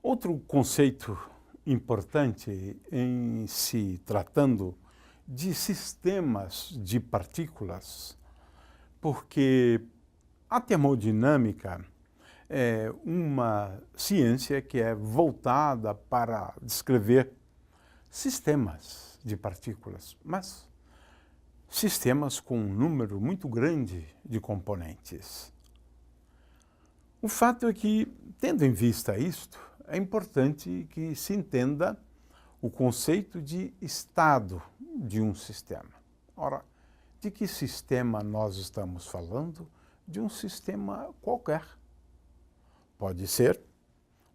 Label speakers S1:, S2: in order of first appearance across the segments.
S1: Outro conceito importante em se tratando de sistemas de partículas, porque a termodinâmica é uma ciência que é voltada para descrever sistemas de partículas, mas sistemas com um número muito grande de componentes. O fato é que, tendo em vista isto, é importante que se entenda o conceito de estado de um sistema. Ora, de que sistema nós estamos falando? De um sistema qualquer. Pode ser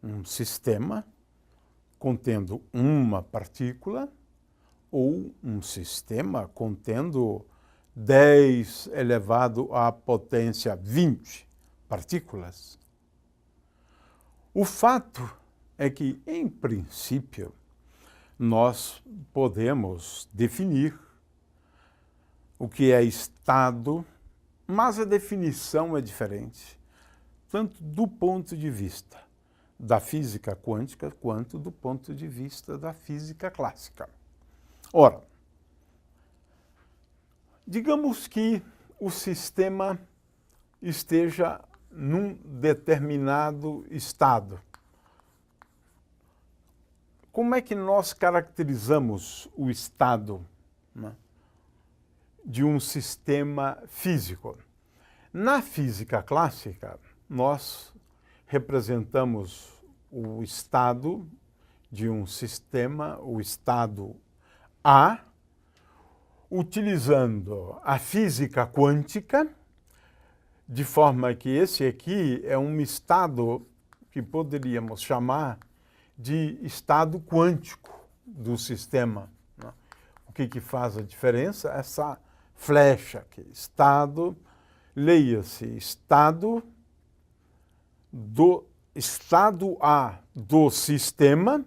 S1: um sistema contendo uma partícula ou um sistema contendo 10 elevado à potência 20 partículas. O fato é que, em princípio, nós podemos definir o que é estado, mas a definição é diferente, tanto do ponto de vista da física quântica quanto do ponto de vista da física clássica. Ora, digamos que o sistema esteja num determinado estado. Como é que nós caracterizamos o estado, né, de um sistema físico? Na física clássica, nós representamos o estado de um sistema, o estado A, utilizando a física quântica, de forma que esse aqui é um estado que poderíamos chamar de estado quântico do sistema. O que faz a diferença? Essa flecha aqui, estado, leia-se estado A do sistema,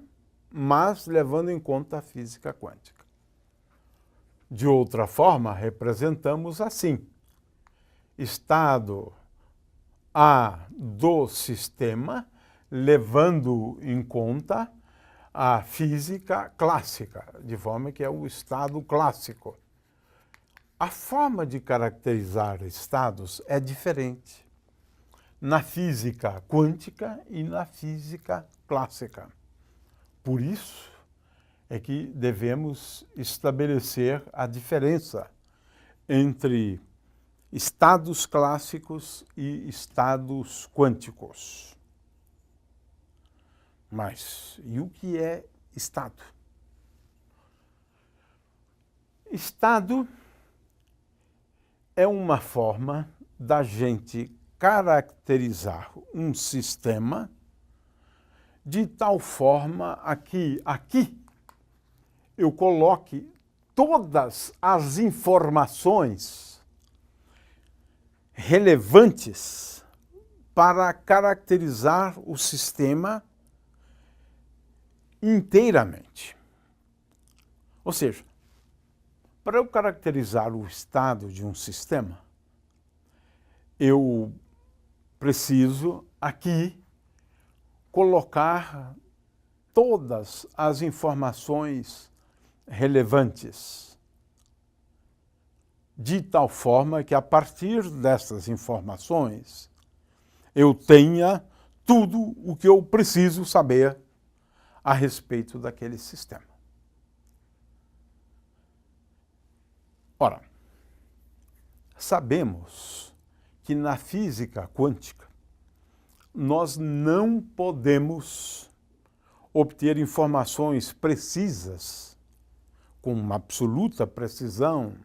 S1: mas levando em conta a física quântica. De outra forma, representamos assim: estado A do sistema, levando em conta a física clássica, de forma que é o estado clássico. A forma de caracterizar estados é diferente na física quântica e na física clássica. Por isso é que devemos estabelecer a diferença entre estados clássicos e estados quânticos. Mas e o que é estado? Estado é uma forma da gente caracterizar um sistema de tal forma que aqui eu coloque todas as informações relevantes para caracterizar o sistema inteiramente. Ou seja, para eu caracterizar o estado de um sistema, eu preciso aqui colocar todas as informações relevantes, de tal forma que, a partir dessas informações, eu tenha tudo o que eu preciso saber a respeito daquele sistema. Ora, sabemos que na física quântica nós não podemos obter informações precisas, com uma absoluta precisão,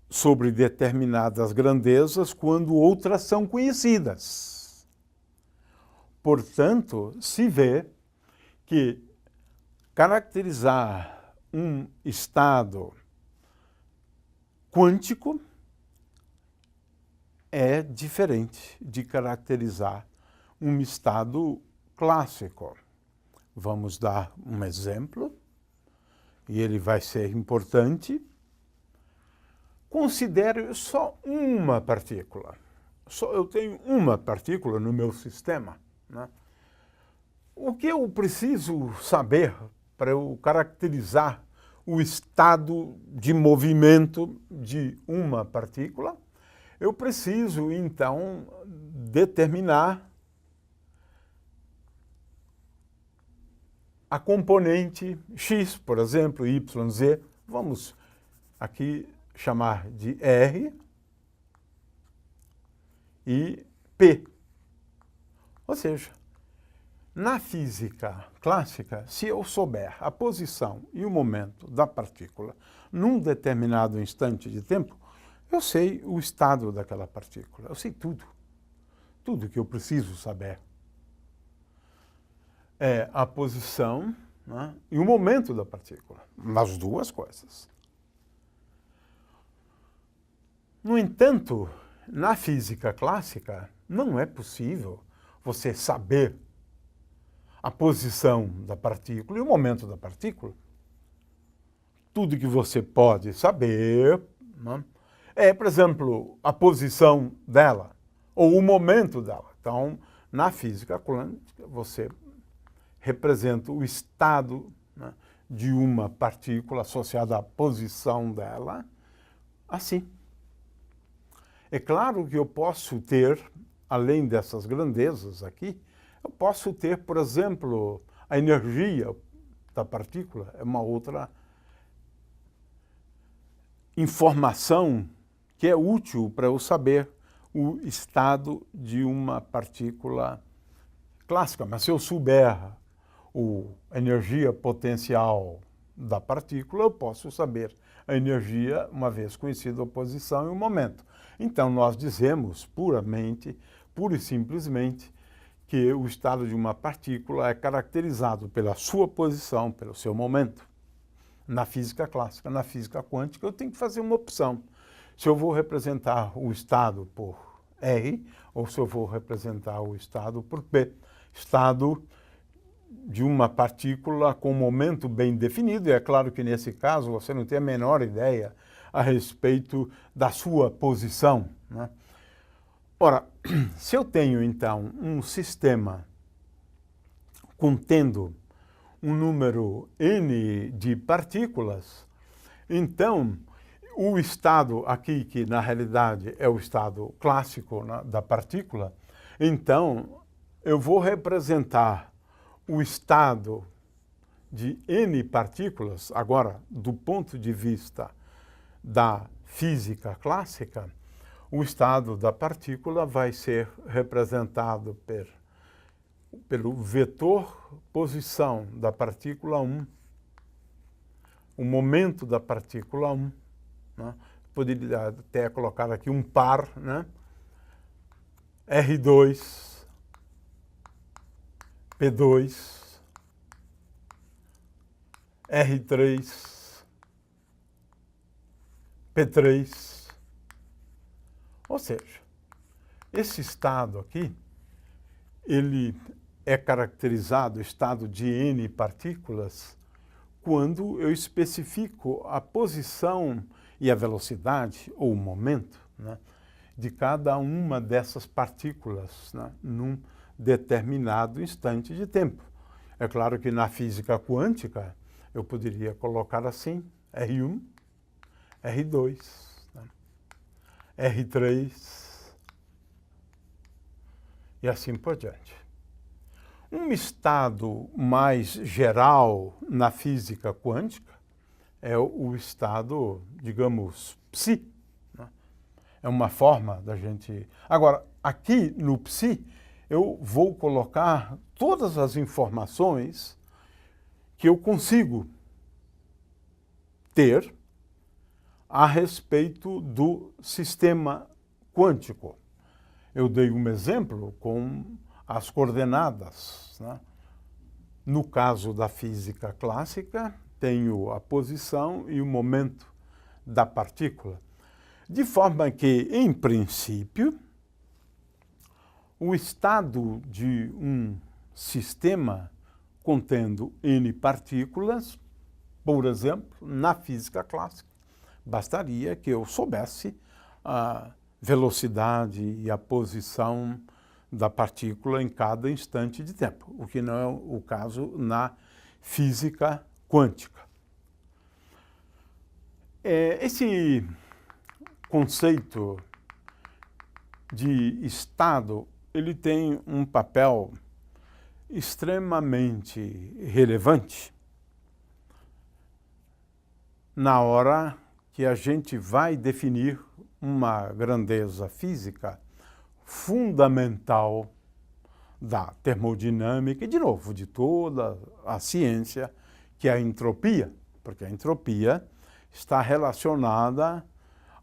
S1: sobre determinadas grandezas quando outras são conhecidas. Portanto, se vê que caracterizar um estado quântico é diferente de caracterizar um estado clássico. Vamos dar um exemplo, e ele vai ser importante. Considere só uma partícula. Eu tenho uma partícula no meu sistema, né? O que eu preciso saber para eu caracterizar o estado de movimento de uma partícula? Eu preciso, então, determinar a componente x, por exemplo, y, z. Vamos aqui chamar de R e P. Ou seja, na física clássica, se eu souber a posição e o momento da partícula num determinado instante de tempo, eu sei o estado daquela partícula. Eu sei tudo. Tudo que eu preciso saber. É a posição, né, e o momento da partícula. Nas duas coisas. No entanto, na física clássica, não é possível você saber a posição da partícula e o momento da partícula. Tudo que você pode saber, né, é, por exemplo, a posição dela ou o momento dela. Então, na física quântica, você representa o estado, né, de uma partícula associada à posição dela assim. É claro que eu posso ter, além dessas grandezas aqui, eu posso ter, por exemplo, a energia da partícula, é uma outra informação que é útil para eu saber o estado de uma partícula clássica. Mas se eu souber a energia potencial da partícula, eu posso saber a energia, uma vez conhecida a posição e o momento. Então, nós dizemos pura e simplesmente, que o estado de uma partícula é caracterizado pela sua posição, pelo seu momento. Na física clássica, na física quântica, eu tenho que fazer uma opção. Se eu vou representar o estado por R ou se eu vou representar o estado por P. Estado de uma partícula com um momento bem definido, e é claro que nesse caso você não tem a menor ideia a respeito da sua posição, né? Ora, se eu tenho então um sistema contendo um número n de partículas, então o estado aqui, que na realidade é o estado clássico, né, da partícula, então eu vou representar o estado de n partículas, agora do ponto de vista da física clássica, o estado da partícula vai ser representado pelo vetor posição da partícula 1, o momento da partícula 1. Né? Poderia até colocar aqui um par, né? R2, P2, R3, P3. Ou seja, esse estado aqui, ele é caracterizado, estado de N partículas, quando eu especifico a posição e a velocidade, ou o momento, né, de cada uma dessas partículas, né, num determinado instante de tempo. É claro que na física quântica, eu poderia colocar assim, R1, R2, R3 e assim por diante. Um estado mais geral na física quântica é o estado, digamos, psi. Né? É uma forma da gente... Agora, aqui no psi, eu vou colocar todas as informações que eu consigo ter a respeito do sistema quântico. Eu dei um exemplo com as coordenadas, né? No caso da física clássica, tenho a posição e o momento da partícula. De forma que, em princípio, o estado de um sistema contendo N partículas, por exemplo, na física clássica, bastaria que eu soubesse a velocidade e a posição da partícula em cada instante de tempo, o que não é o caso na física quântica. Esse conceito de estado, ele tem um papel extremamente relevante na hora que a gente vai definir uma grandeza física fundamental da termodinâmica e, de novo, de toda a ciência, que é a entropia, porque a entropia está relacionada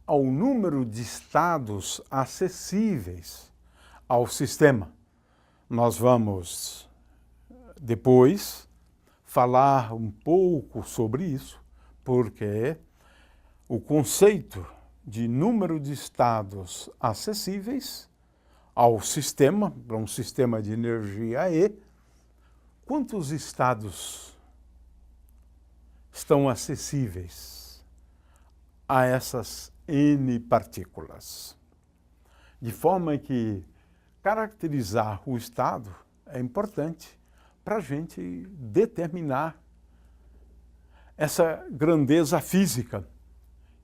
S1: ao número de estados acessíveis ao sistema. Nós vamos depois falar um pouco sobre isso, porque o conceito de número de estados acessíveis ao sistema, para um sistema de energia E, quantos estados estão acessíveis a essas N partículas? De forma que caracterizar o estado é importante para a gente determinar essa grandeza física,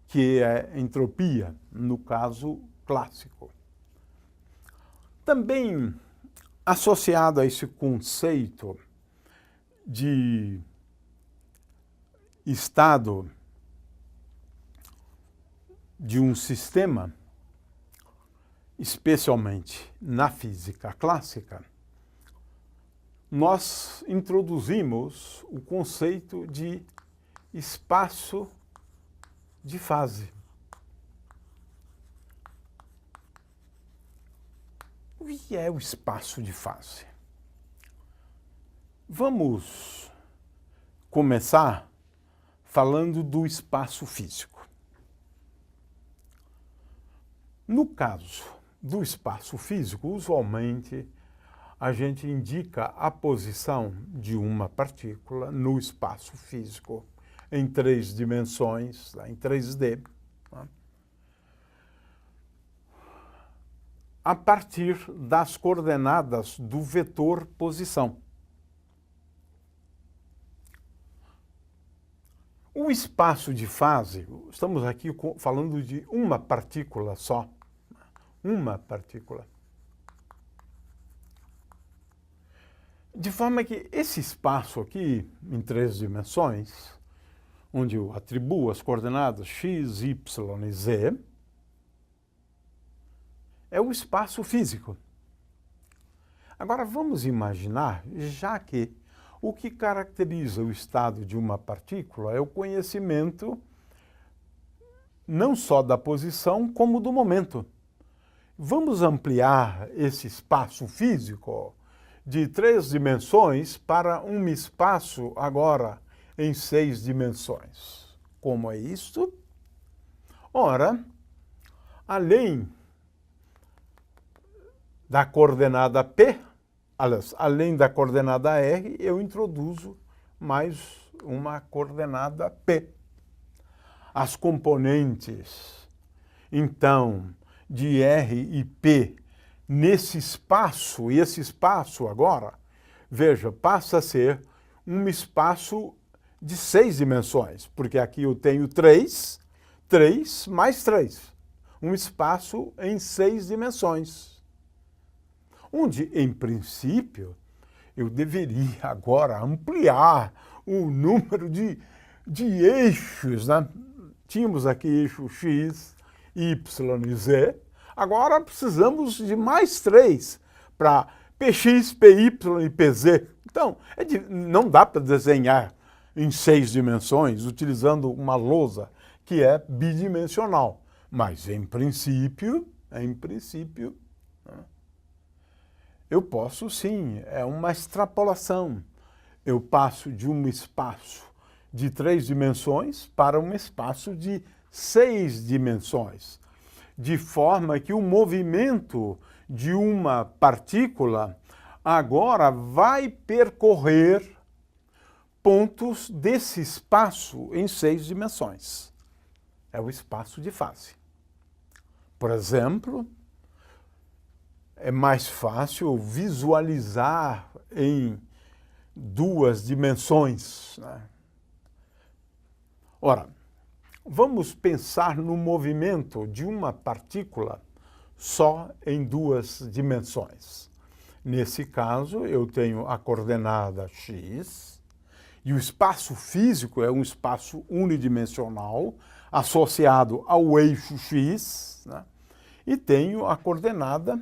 S1: que é a entropia, no caso clássico. Também associado a esse conceito de estado de um sistema, especialmente na física clássica, nós introduzimos o conceito de espaço de fase. O que é o espaço de fase? Vamos começar falando do espaço físico. No caso do espaço físico, usualmente a gente indica a posição de uma partícula no espaço físico em 3 dimensões, em 3D, a partir das coordenadas do vetor posição. O espaço de fase, estamos aqui falando de uma partícula só, uma partícula. De forma que esse espaço aqui, em 3 dimensões, onde eu atribuo as coordenadas x, y e z, é o espaço físico. Agora vamos imaginar, já que o que caracteriza o estado de uma partícula é o conhecimento não só da posição, como do momento. Vamos ampliar esse espaço físico de 3 dimensões para um espaço agora em 6 dimensões. Como é isto? Ora, além da coordenada P, aliás, além da coordenada R, eu introduzo mais uma coordenada P. As componentes, então, de R e P nesse espaço, e esse espaço agora, veja, passa a ser um espaço de 6 dimensões, porque aqui eu tenho 3 mais 3, um espaço em 6 dimensões. Onde, em princípio, eu deveria agora ampliar o número de eixos, né? Tínhamos aqui eixo X, Y e Z, agora precisamos de mais 3 para PX, PY e PZ. Então, não dá para desenhar em 6 dimensões utilizando uma lousa que é bidimensional, mas em princípio, eu posso sim, é uma extrapolação. Eu passo de um espaço de 3 dimensões para um espaço de 6 dimensões, de forma que o movimento de uma partícula agora vai percorrer pontos desse espaço em 6 dimensões. É o espaço de fase. Por exemplo, é mais fácil visualizar em duas dimensões, né? Ora, vamos pensar no movimento de uma partícula só em duas dimensões. Nesse caso, eu tenho a coordenada x, e o espaço físico é um espaço unidimensional associado ao eixo x, né? E tenho a coordenada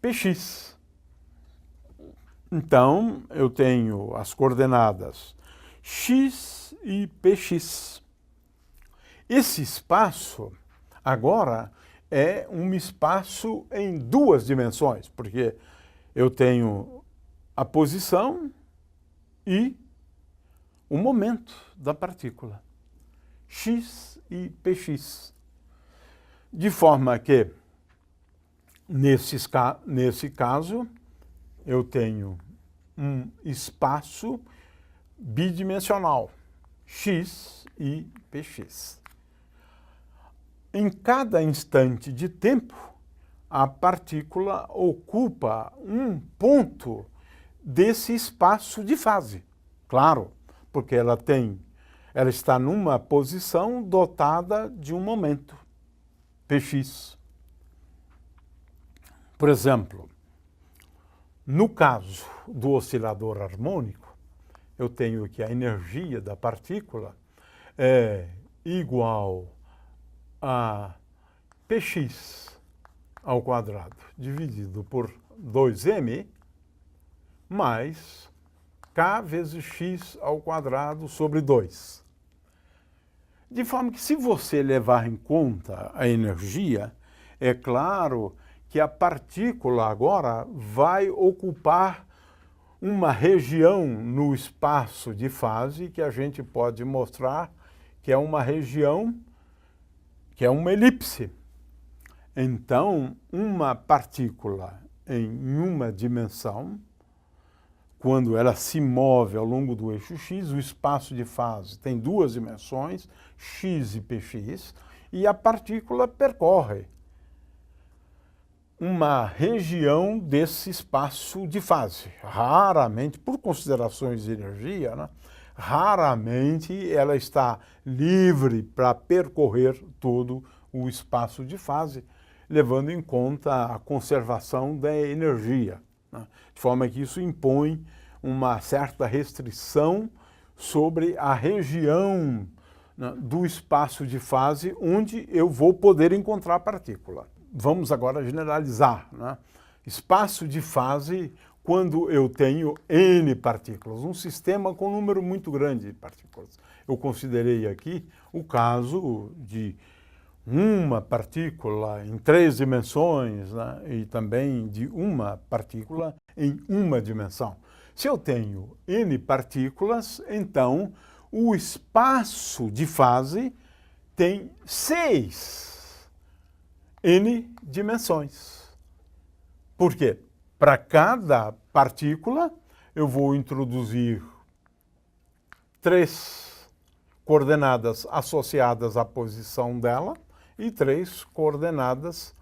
S1: px. Então, eu tenho as coordenadas x e px. Esse espaço, agora, é um espaço em duas dimensões, porque eu tenho a posição e o momento da partícula, x e px. De forma que, nesse caso, eu tenho um espaço bidimensional, x e px. Em cada instante de tempo, a partícula ocupa um ponto desse espaço de fase. Claro, porque ela está numa posição dotada de um momento, px. Por exemplo, no caso do oscilador harmônico, eu tenho que a energia da partícula é igual a px ao quadrado dividido por 2m mais k vezes x ao quadrado sobre 2. De forma que, se você levar em conta a energia, é claro que a partícula agora vai ocupar uma região no espaço de fase que a gente pode mostrar que é uma região que é uma elipse. Então, uma partícula em uma dimensão, quando ela se move ao longo do eixo x, o espaço de fase tem duas dimensões, x e px, e a partícula percorre uma região desse espaço de fase. Raramente, por considerações de energia, né, raramente ela está livre para percorrer todo o espaço de fase, levando em conta a conservação da energia, né, de forma que isso impõe uma certa restrição sobre a região, né, do espaço de fase onde eu vou poder encontrar a partícula. Vamos agora generalizar, né? Espaço de fase quando eu tenho N partículas, um sistema com um número muito grande de partículas. Eu considerei aqui o caso de uma partícula em 3 dimensões, né? E também de uma partícula em uma dimensão. Se eu tenho N partículas, então o espaço de fase tem 6 N dimensões. Por quê? Para cada partícula, eu vou introduzir 3 coordenadas associadas à posição dela e 3 coordenadas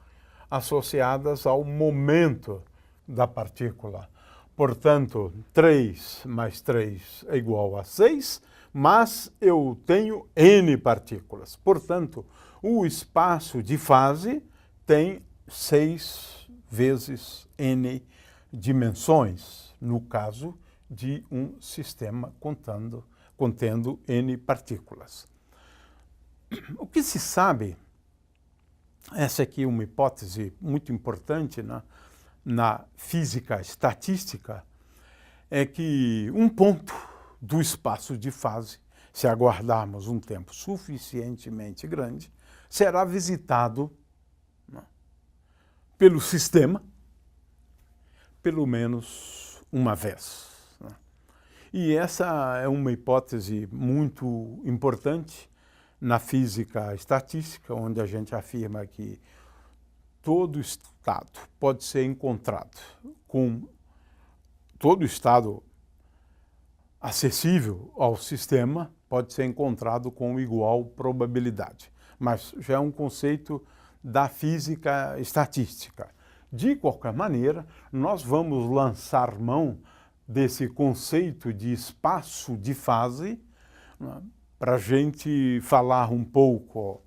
S1: associadas ao momento da partícula. Portanto, 3 mais 3 é igual a 6, mas eu tenho N partículas. Portanto, o espaço de fase tem 6 vezes N dimensões, no caso de um sistema contendo N partículas. O que se sabe, essa aqui é uma hipótese muito importante na física estatística, é que um ponto do espaço de fase, se aguardarmos um tempo suficientemente grande, será visitado pelo sistema pelo menos uma vez. E essa é uma hipótese muito importante na física estatística, onde a gente afirma que todo estado pode ser encontrado com todo estado acessível ao sistema pode ser encontrado com igual probabilidade. Mas já é um conceito da física estatística, De qualquer maneira, nós vamos lançar mão desse conceito de espaço de fase, né, para a gente falar um pouco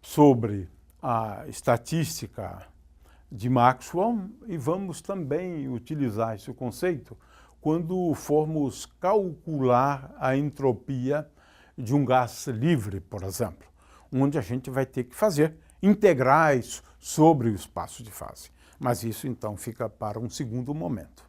S1: sobre a estatística de Maxwell e vamos também utilizar esse conceito quando formos calcular a entropia de um gás livre, por exemplo, onde a gente vai ter que fazer integrais sobre o espaço de fase. Mas isso então fica para um segundo momento.